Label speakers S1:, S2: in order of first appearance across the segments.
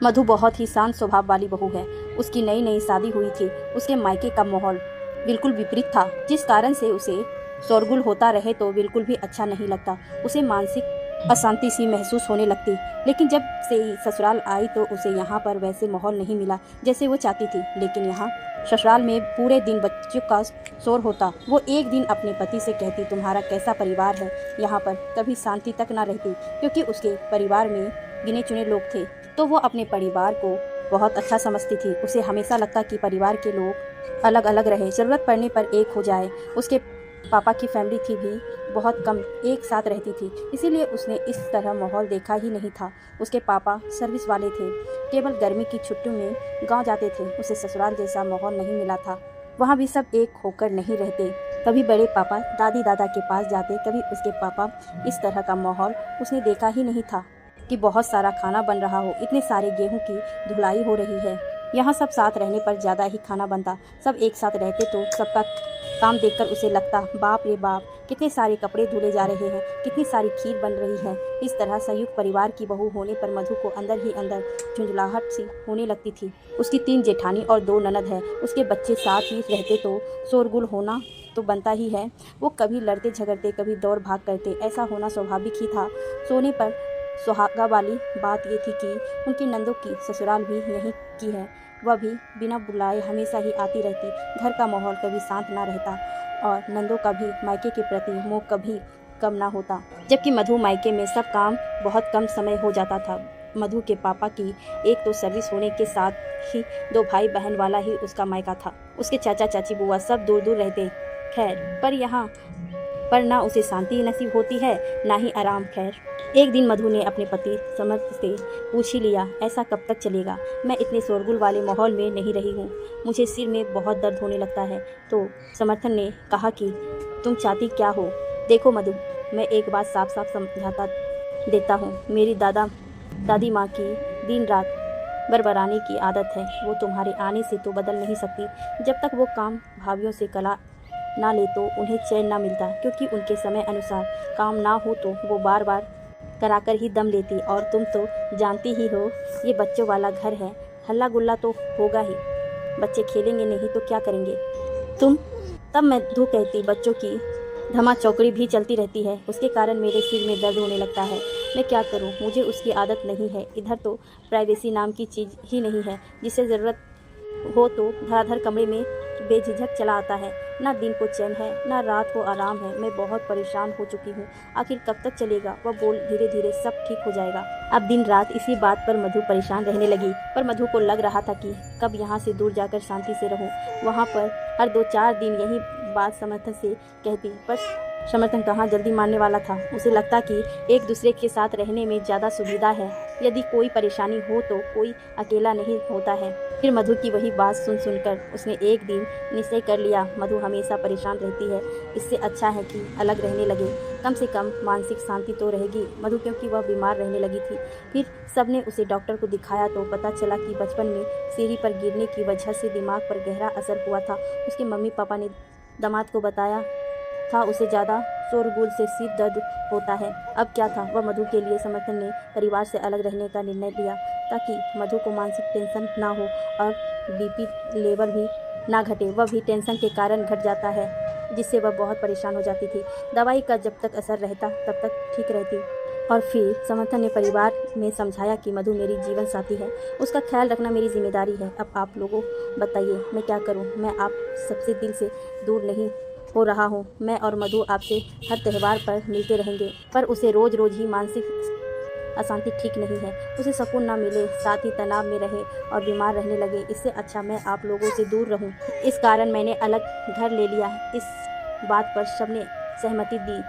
S1: मधु बहुत ही शांत स्वभाव वाली बहू है। उसकी नई नई शादी हुई थी। उसके मायके का माहौल बिल्कुल विपरीत था, जिस कारण से उसे शोरगुल होता रहे तो बिल्कुल भी अच्छा नहीं लगता। उसे मानसिक अशांति सी महसूस होने लगती। लेकिन जब से ससुराल आई तो उसे यहाँ पर वैसे माहौल नहीं मिला जैसे वो चाहती थी। लेकिन यहाँ ससुराल में पूरे दिन बच्चों का शोर होता। वो एक दिन अपने पति से कहती, तुम्हारा कैसा परिवार है, यहाँ पर कभी शांति तक ना रहती। क्योंकि उसके परिवार में गिने चुने लोग थे तो वो अपने परिवार को बहुत अच्छा समझती थी। उसे हमेशा लगता कि परिवार के लोग अलग अलग रहे, ज़रूरत पड़ने पर एक हो जाए। उसके पापा की फैमिली थी भी बहुत कम एक साथ रहती थी, इसीलिए उसने इस तरह माहौल देखा ही नहीं था। उसके पापा सर्विस वाले थे, केवल गर्मी की छुट्टियों में गांव जाते थे। उसे ससुराल जैसा माहौल नहीं मिला था। वहाँ भी सब एक होकर नहीं रहते। कभी बड़े पापा दादी दादा के पास जाते, कभी उसके पापा। इस तरह का माहौल उसने देखा ही नहीं था कि बहुत सारा खाना बन रहा हो, इतने सारे गेहूं की धुलाई हो रही है। यहाँ सब साथ रहने पर ज़्यादा ही खाना बनता। सब एक साथ रहते तो सबका काम देखकर उसे लगता, बाप रे बाप, कितने सारे कपड़े धुले जा रहे हैं, कितनी सारी खीर बन रही है। इस तरह संयुक्त परिवार की बहू होने पर मधु को अंदर ही अंदर झुंझलाहट सी होने लगती थी। उसकी 3 जेठानी और 2 ननद है। उसके बच्चे साथ ही रहते तो शोरगुल होना तो बनता ही है। वो कभी लड़ते झगड़ते, कभी दौड़ भाग करते। ऐसा होना स्वाभाविक ही था। सोने पर सुहागा वाली बात ये थी कि उनकी नंदों की ससुराल भी यहीं की है। वह भी बिना बुलाए हमेशा ही आती रहती। घर का माहौल कभी शांत ना रहता और नंदों का भी मायके के प्रति मोह कभी कम ना होता। जबकि मधु मायके में सब काम बहुत कम समय हो जाता था। मधु के पापा की एक तो सर्विस होने के साथ ही 2 भाई बहन वाला ही उसका मायका था। उसके चाचा चाची बुआ सब दूर दूर रहते। खैर पर यहाँ पर ना उसे शांति नसीब होती है ना ही आराम। खैर एक दिन मधु ने अपने पति समर्थ से पूछ ही लिया, ऐसा कब तक चलेगा? मैं इतने शोरगुल वाले माहौल में नहीं रही हूँ, मुझे सिर में बहुत दर्द होने लगता है। तो समर्थन ने कहा कि तुम चाहती क्या हो? देखो मधु, मैं एक बात साफ साफ समझाता देता हूँ। मेरी दादी माँ की दिन रात बरबराने की आदत है। वो तुम्हारे आने से तो बदल नहीं सकती। जब तक वो काम भाभीयों से कला ना ले तो उन्हें चैन ना मिलता, क्योंकि उनके समय अनुसार काम ना हो तो वो बार बार कराकर ही दम लेती। और तुम तो जानती ही हो, ये बच्चों वाला घर है, हल्ला गुल्ला तो होगा ही। बच्चे खेलेंगे नहीं तो क्या करेंगे तुम? तब मैं धू कहती, बच्चों की धमा चौकड़ी भी चलती रहती है, उसके कारण मेरे सिर में दर्द होने लगता है। मैं क्या करूं? मुझे उसकी आदत नहीं है। इधर तो प्राइवेसी नाम की चीज़ ही नहीं है। जिसे ज़रूरत हो तो धड़ाधड़ कमरे में बेझिझक चला आता है। ना दिन को चैन है ना रात को आराम है। मैं बहुत परेशान हो चुकी हूँ। आखिर कब तक चलेगा? वह बोल, धीरे धीरे सब ठीक हो जाएगा। अब दिन रात इसी बात पर मधु परेशान रहने लगी। पर मधु को लग रहा था कि कब यहाँ से दूर जाकर शांति से रहूँ। वहाँ पर हर 2-4 दिन यही बात समर्थन से कहती, पर समर्थन कहाँ जल्दी मानने वाला था। उसे लगता कि एक दूसरे के साथ रहने में ज़्यादा सुविधा है। यदि कोई परेशानी हो तो कोई अकेला नहीं होता है। फिर मधु की वही बात सुनकर उसने एक दिन निश्चय कर लिया, मधु हमेशा परेशान रहती है, इससे अच्छा है कि अलग रहने लगे। कम से कम मानसिक शांति तो रहेगी मधु, क्योंकि वह बीमार रहने लगी थी। फिर सबने उसे डॉक्टर को दिखाया तो पता चला कि बचपन में सीढ़ी पर गिरने की वजह से दिमाग पर गहरा असर हुआ था। उसके मम्मी पापा ने दामाद को बताया था उसे ज़्यादा शोरगुल से सिर दर्द होता है। अब क्या था? वह मधु के लिए समर्थन ने परिवार से अलग रहने का निर्णय लिया ताकि मधु को मानसिक टेंशन ना हो और बीपी लेवल भी ना घटे। वह भी टेंशन के कारण घट जाता है, जिससे वह बहुत परेशान हो जाती थी। दवाई का जब तक असर रहता तब तक ठीक रहती। और फिर समर्थन ने परिवार में समझाया कि मधु मेरी जीवन साथी है, उसका ख्याल रखना मेरी जिम्मेदारी है। अब आप लोगों बताइए मैं क्या करूं? मैं आप सबसे दिल से दूर नहीं हो रहा हूँ। मैं और मधु आपसे हर त्यौहार पर मिलते रहेंगे, पर उसे रोज़ रोज़ ही मानसिक अशांति ठीक नहीं है। उसे सुकून ना मिले, साथ ही तनाव में रहे और बीमार रहने लगे। इससे अच्छा मैं आप लोगों से दूर रहूं। इस कारण मैंने अलग घर ले लिया। इस बात पर सबने सहमति दी।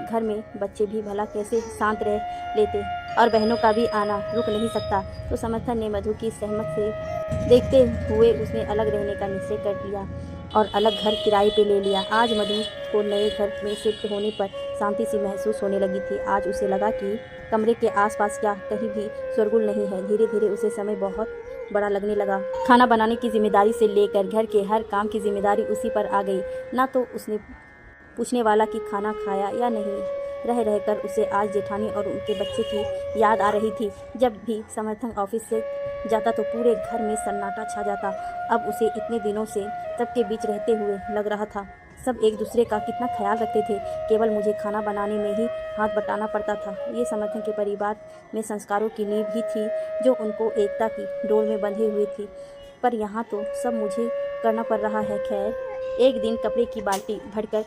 S1: घर में बच्चे भी भला कैसे शांत रह लेते और बहनों का भी आना रुक नहीं सकता। तो समर्थन ने मधु की सहमत से देखते हुए उसने अलग रहने का निश्चय कर लिया और अलग घर किराए पे ले लिया। आज मधु को नए घर में शिफ्ट होने पर शांति सी महसूस होने लगी थी। आज उसे लगा कि कमरे के आसपास क्या कहीं भी शोरगुल नहीं है। धीरे धीरे उसे समय बहुत बड़ा लगने लगा। खाना बनाने की जिम्मेदारी से लेकर घर के हर काम की जिम्मेदारी उसी पर आ गई। ना तो उसने पूछने वाला कि खाना खाया या नहीं, रह रहकर उसे आज जेठानी और उनके बच्चे की याद आ रही थी। जब भी समर्थन ऑफिस से जाता तो पूरे घर में सन्नाटा छा जाता। अब उसे इतने दिनों से सबके बीच रहते हुए लग रहा था सब एक दूसरे का कितना ख्याल रखते थे, केवल मुझे खाना बनाने में ही हाथ बटाना पड़ता था। ये समर्थन के परिवार में संस्कारों की नींव ही थी जो उनको एकता की डोर में बंधे हुए थी, पर यहाँ तो सब मुझे करना पड़ रहा है। खैर, एक दिन कपड़े की बाल्टी भरकर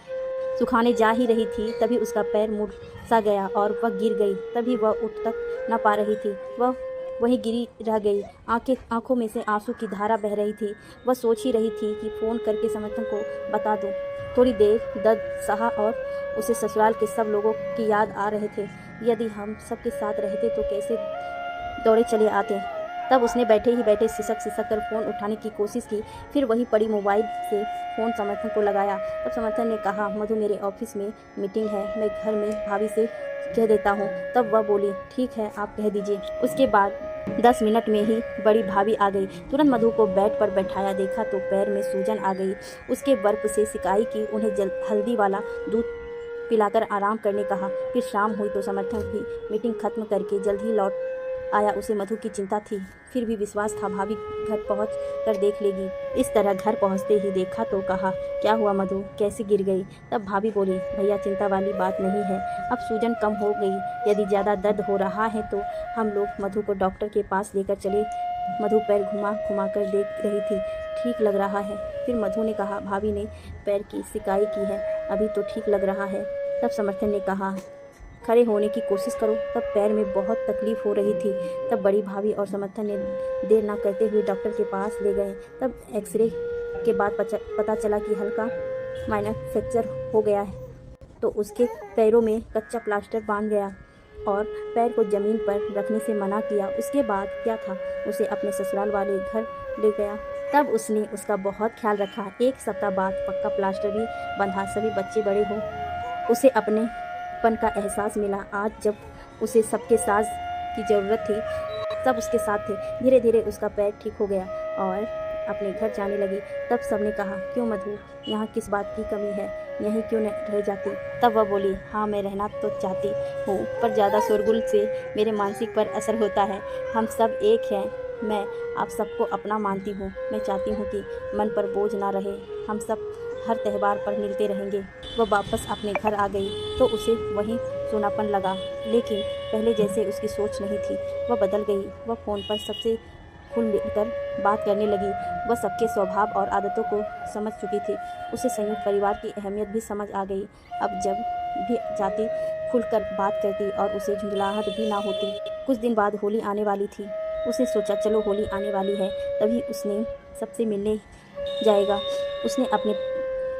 S1: सुखाने जा ही रही थी, तभी उसका पैर मुड़ सा गया और वह गिर गई। तभी वह उठ तक न पा रही थी, वह वहीं गिरी रह गई। आंखों में से आंसू की धारा बह रही थी। वह सोच ही रही थी कि फ़ोन करके समर्थन को बता दूं। थोड़ी देर दर्द सहा और उसे ससुराल के सब लोगों की याद आ रहे थे। यदि हम सबके साथ रहते तो कैसे दौड़े चले आते। तब उसने बैठे ही बैठे सिसक कर फ़ोन उठाने की कोशिश की। फिर वही पड़ी मोबाइल से फ़ोन समर्थन को लगाया। तब समर्थन ने कहा, मधु मेरे ऑफिस में मीटिंग है, मैं घर में भाभी से कह देता हूँ। तब वह बोली, ठीक है आप कह दीजिए। उसके बाद 10 मिनट में ही बड़ी भाभी आ गई। तुरंत मधु को बेड पर बैठाया, देखा तो पैर में सूजन आ गई। उसके बर्फ से सिकाई की, उन्हें हल्दी वाला दूध पिलाकर आराम करने कहा। फिर शाम हुई तो समर्थन भी मीटिंग खत्म करके जल्द ही लौट आया। उसे मधु की चिंता थी, फिर भी विश्वास था भाभी घर पहुंच कर देख लेगी। इस तरह घर पहुंचते ही देखा तो कहा, क्या हुआ मधु, कैसे गिर गई। तब भाभी बोली, भैया चिंता वाली बात नहीं है, अब सूजन कम हो गई। यदि ज़्यादा दर्द हो रहा है तो हम लोग मधु को डॉक्टर के पास लेकर चले। मधु पैर घुमा घुमा कर देख रही थी, ठीक लग रहा है। फिर मधु ने कहा, भाभी ने पैर की सिकाई की है, अभी तो ठीक लग रहा है। तब समर्थन ने कहा, खड़े होने की कोशिश करो। तब पैर में बहुत तकलीफ हो रही थी। तब बड़ी भाभी और समर्थन ने देर ना करते हुए डॉक्टर के पास ले गए। तब एक्सरे के बाद पता चला कि हल्का माइनर फ्रैक्चर हो गया है, तो उसके पैरों में कच्चा प्लास्टर बांध गया और पैर को ज़मीन पर रखने से मना किया। उसके बाद क्या था, उसे अपने ससुराल वाले घर ले गया। तब उसने उसका बहुत ख्याल रखा। 1 सप्ताह बाद पक्का प्लास्टर भी बंधा। सभी बच्चे बड़े हो, उसे अपने पन का एहसास मिला। आज जब उसे सबके साथ की ज़रूरत थी, सब उसके साथ थे। धीरे धीरे उसका पैर ठीक हो गया और अपने घर जाने लगी। तब सबने कहा, क्यों मधु, यहाँ किस बात की कमी है, यहीं क्यों न रह जाती। तब वह बोली, हाँ मैं रहना तो चाहती हूँ, पर ज़्यादा शोरगुल से मेरे मानसिक पर असर होता है। हम सब एक हैं, मैं आप सबको अपना मानती हूँ। मैं चाहती हूँ कि मन पर बोझ ना रहे, हम सब हर त्यौहार पर मिलते रहेंगे। वह वापस अपने घर आ गई तो उसे वहीं सूनापन लगा, लेकिन पहले जैसे उसकी सोच नहीं थी, वह बदल गई। वह फ़ोन पर सबसे खुल मिलकर बात करने लगी। वह सबके स्वभाव और आदतों को समझ चुकी थी। उसे संयुक्त परिवार की अहमियत भी समझ आ गई। अब जब भी जाती खुलकर बात करती और उसे झुंझलाहट भी ना होती। कुछ दिन बाद होली आने वाली थी। उसने सोचा, चलो होली आने वाली है, तभी उसने सबसे मिलने जाएगा। उसने अपने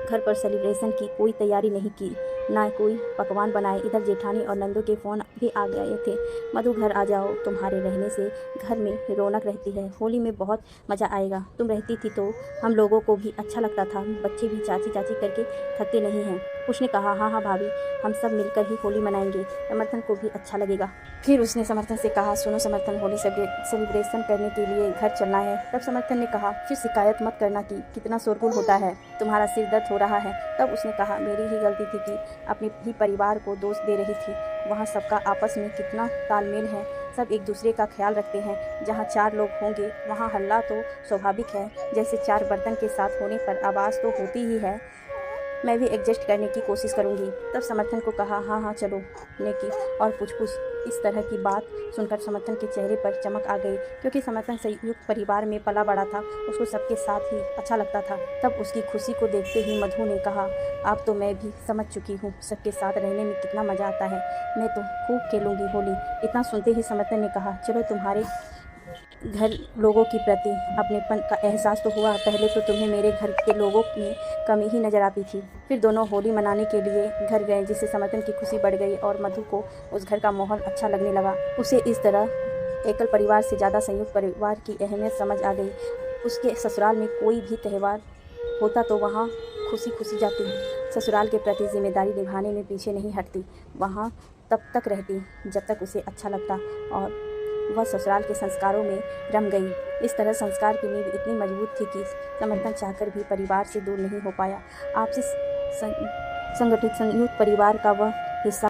S1: घर पर सेलिब्रेशन की कोई तैयारी नहीं की, ना कोई पकवान बनाए। इधर जेठानी और नंदू के फ़ोन भी आ गए थे। मधु घर आ जाओ, तुम्हारे रहने से घर में रौनक रहती है, होली में बहुत मज़ा आएगा। तुम रहती थी तो हम लोगों को भी अच्छा लगता था, बच्चे भी चाची चाची करके थकते नहीं हैं। उसने कहा, हाँ हाँ भाभी, हम सब मिलकर ही होली मनाएंगे, समर्थन को भी अच्छा लगेगा। फिर उसने समर्थन से कहा, सुनो समर्थन, होली सेलिब्रेशन करने के लिए घर चलना है। तब समर्थन ने कहा, फिर शिकायत मत करना कि कितना शोरगुल होता है, तुम्हारा सिर दर्द हो रहा है। तब उसने कहा, मेरी ही गलती थी कि अपने ही परिवार को दोष दे रही थी। वहाँ सबका आपस में कितना तालमेल है, सब एक दूसरे का ख्याल रखते हैं। जहाँ 4 लोग होंगे वहाँ हल्ला तो स्वाभाविक है, जैसे 4 बर्तन के साथ होने पर आवाज़ तो होती ही है। मैं भी एडजस्ट करने की कोशिश करूँगी। तब समर्थन को कहा, हाँ हाँ चलो ने की और पूछ इस तरह की बात सुनकर समर्थन के चेहरे पर चमक आ गई, क्योंकि समर्थन संयुक्त परिवार में पला बड़ा था, उसको सबके साथ ही अच्छा लगता था। तब उसकी खुशी को देखते ही मधु ने कहा, अब तो मैं भी समझ चुकी हूँ सबके साथ रहने में कितना मज़ा आता है, मैं तो खूब खेलूँगी होली। इतना सुनते ही समर्थन ने कहा, चलो तुम्हारे घर लोगों के प्रति अपनेपन का एहसास तो हुआ, पहले तो तुम्हें मेरे घर के लोगों में कमी ही नज़र आती थी। फिर दोनों होली मनाने के लिए घर गए, जिससे समर्थन की खुशी बढ़ गई और मधु को उस घर का माहौल अच्छा लगने लगा। उसे इस तरह एकल परिवार से ज़्यादा संयुक्त परिवार की अहमियत समझ आ गई। उसके ससुराल में कोई भी त्यौहार होता तो वहाँ खुशी खुशी जाती, ससुराल के प्रति जिम्मेदारी निभाने में पीछे नहीं हटती, वहाँ तब तक रहती जब तक उसे अच्छा लगता और वह ससुराल के संस्कारों में रम गई। इस तरह संस्कार की नींव इतनी मजबूत थी कि समर्थन चाहकर भी परिवार से दूर नहीं हो पाया। आपसे संगठित संयुक्त परिवार का वह हिस्सा